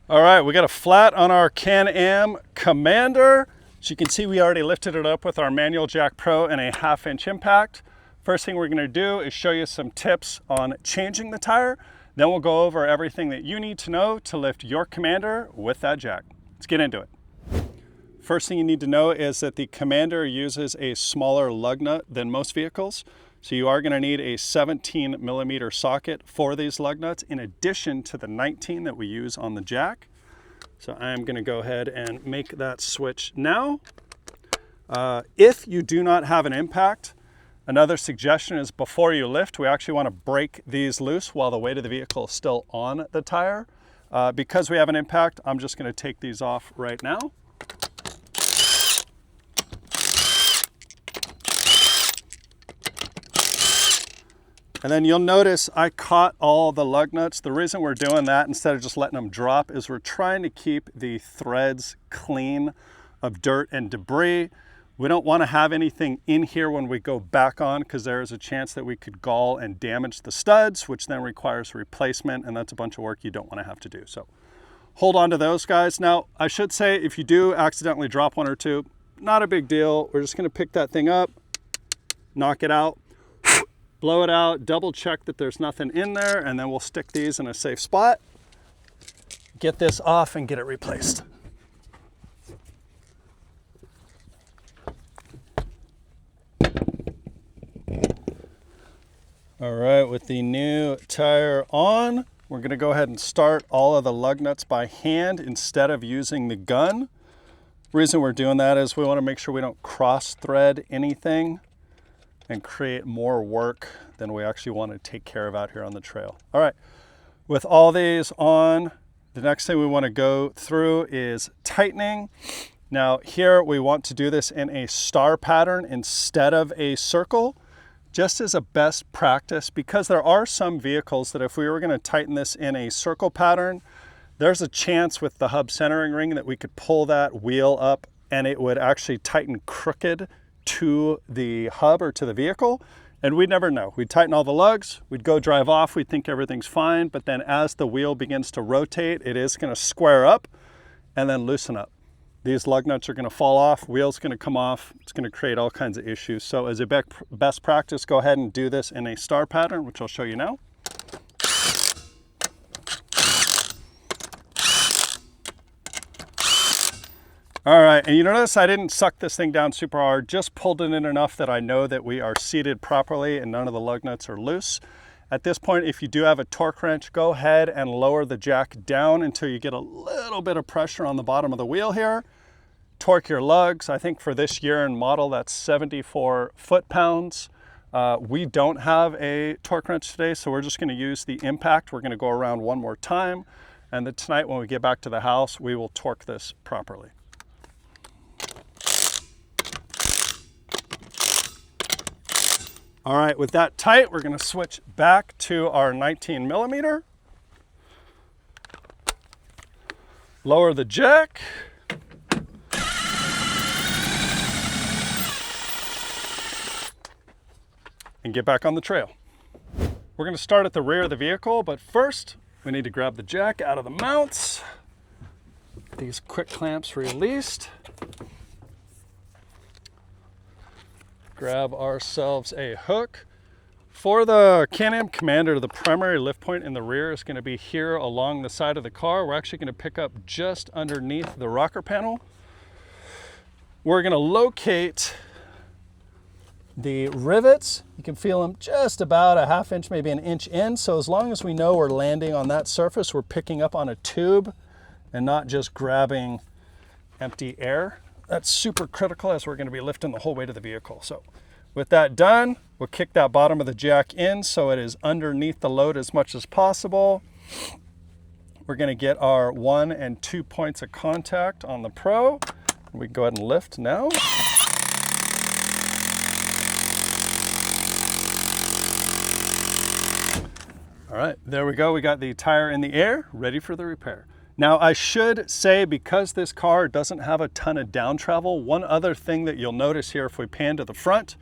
All right, we got a flat on our Can-Am Commander. As you can see, we already lifted it up with our Manual Jack Pro and a 1/2 inch impact. First thing we're gonna do is show you some tips on changing the tire. Then we'll go over everything that you need to know to lift your Commander with that jack. Let's get into it. First thing you need to know is that the Commander uses a smaller lug nut than most vehicles. So you are gonna need a 17mm socket for these lug nuts in addition to the 19 that we use on the Jack. So I'm gonna go ahead and make that switch now. If you do not have an impact, another suggestion is before you lift, we actually wanna break these loose while the weight of the vehicle is still on the tire. Because we have an impact, I'm just gonna take these off right now. And then you'll notice I caught all the lug nuts. The reason we're doing that instead of just letting them drop is we're trying to keep the threads clean of dirt and debris. We don't want to have anything in here when we go back on because there is a chance that we could gall and damage the studs, which then requires replacement, and that's a bunch of work you don't want to have to do. So hold on to those guys. Now, I should say if you do accidentally drop one or two, not a big deal. We're just going to pick that thing up, knock it out, blow it out, double check that there's nothing in there, and then we'll stick these in a safe spot, get this off and get it replaced. All right, with the new tire on, we're gonna go ahead and start all of the lug nuts by hand instead of using the gun. The reason we're doing that is we wanna make sure we don't cross thread anything and create more work than we actually want to take care of out here on the trail. All right, with all these on, the next thing we want to go through is tightening. Now here we want to do this in a star pattern instead of a circle, just as a best practice, because there are some vehicles that if we were going to tighten this in a circle pattern, there's a chance with the hub centering ring that we could pull that wheel up and it would actually tighten crooked to the hub or to the vehicle, and we'd never know. We'd tighten all the lugs, we'd go drive off, we'd think everything's fine, but then as the wheel begins to rotate, it is gonna square up and then loosen up. These lug nuts are gonna fall off, wheel's gonna come off, it's gonna create all kinds of issues. So as a best practice, go ahead and do this in a star pattern, which I'll show you now. All right, and you notice I didn't suck this thing down super hard, just pulled it in enough that I know that we are seated properly and none of the lug nuts are loose. At this point, if you do have a torque wrench, go ahead and lower the jack down until you get a little bit of pressure on the bottom of the wheel here. Torque your lugs. I think for this year and model, that's 74 foot-pounds. We don't have a torque wrench today, so we're just gonna use the impact. We're gonna go around one more time, and then tonight when we get back to the house, we will torque this properly. All right, with that tight, we're gonna switch back to our 19mm. Lower the jack. And get back on the trail. We're gonna start at the rear of the vehicle, but first, we need to grab the jack out of the mounts. These quick clamps released. Grab ourselves a hook. For the Can-Am Commander, the primary lift point in the rear is going to be here along the side of the car. We're actually going to pick up just underneath the rocker panel. We're going to locate the rivets. You can feel them just about a 1/2 inch, maybe an inch in. So as long as we know we're landing on that surface, we're picking up on a tube and not just grabbing empty air. That's super critical as we're going to be lifting the whole weight of the vehicle. So with that done, we'll kick that bottom of the jack in so it is underneath the load as much as possible. We're going to get our 1 and 2 points of contact on the Pro. We can go ahead and lift now. All right, there we go. We got the tire in the air, ready for the repair. Now I should say, because this car doesn't have a ton of down travel, one other thing that you'll notice here if we pan to the front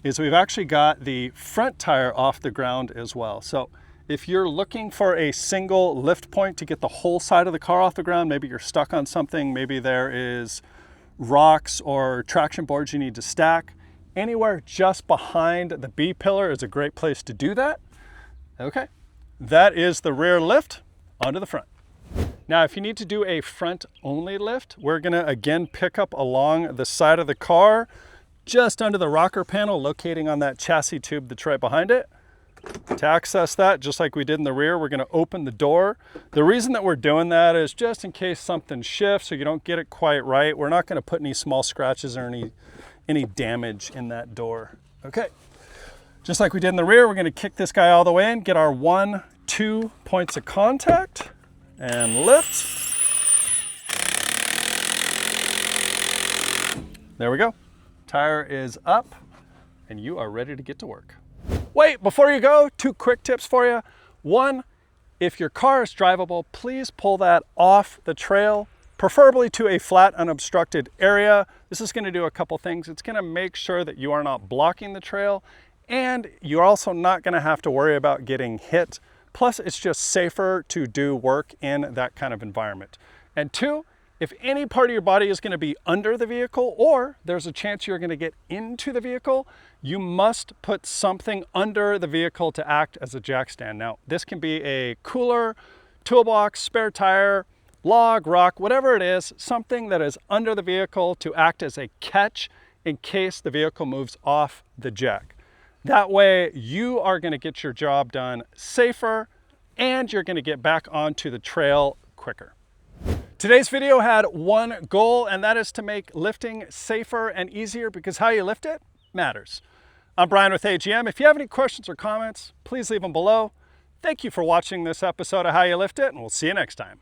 is we've actually got the front tire off the ground as well. So if you're looking for a single lift point to get the whole side of the car off the ground, maybe you're stuck on something, maybe there is rocks or traction boards you need to stack, anywhere just behind the B pillar is a great place to do that. Okay, that is the rear lift onto the front. Now, if you need to do a front only lift, we're gonna again pick up along the side of the car, just under the rocker panel, locating on that chassis tube that's right behind it. To access that, just like we did in the rear, we're gonna open the door. The reason that we're doing that is just in case something shifts or you don't get it quite right. We're not gonna put any small scratches or any damage in that door. Okay, just like we did in the rear, we're gonna kick this guy all the way in, get our 1, 2 points of contact, and lift. There we go. Tire is up, and you are ready to get to work. Wait, before you go, 2 quick tips for you. 1, if your car is drivable, please pull that off the trail, preferably to a flat, unobstructed area. This is gonna do a couple things. It's gonna make sure that you are not blocking the trail, and you're also not gonna have to worry about getting hit. Plus, it's just safer to do work in that kind of environment. And 2, if any part of your body is going to be under the vehicle or there's a chance you're going to get into the vehicle, you must put something under the vehicle to act as a jack stand. Now, this can be a cooler, toolbox, spare tire, log, rock, whatever it is, something that is under the vehicle to act as a catch in case the vehicle moves off the jack. That way, you are going to get your job done safer and you're going to get back onto the trail quicker. Today's video had one goal, and that is to make lifting safer and easier, because how you lift it matters. I'm Bryan with AGM. If you have any questions or comments, please leave them below. Thank you for watching this episode of How You Lift It, and we'll see you next time.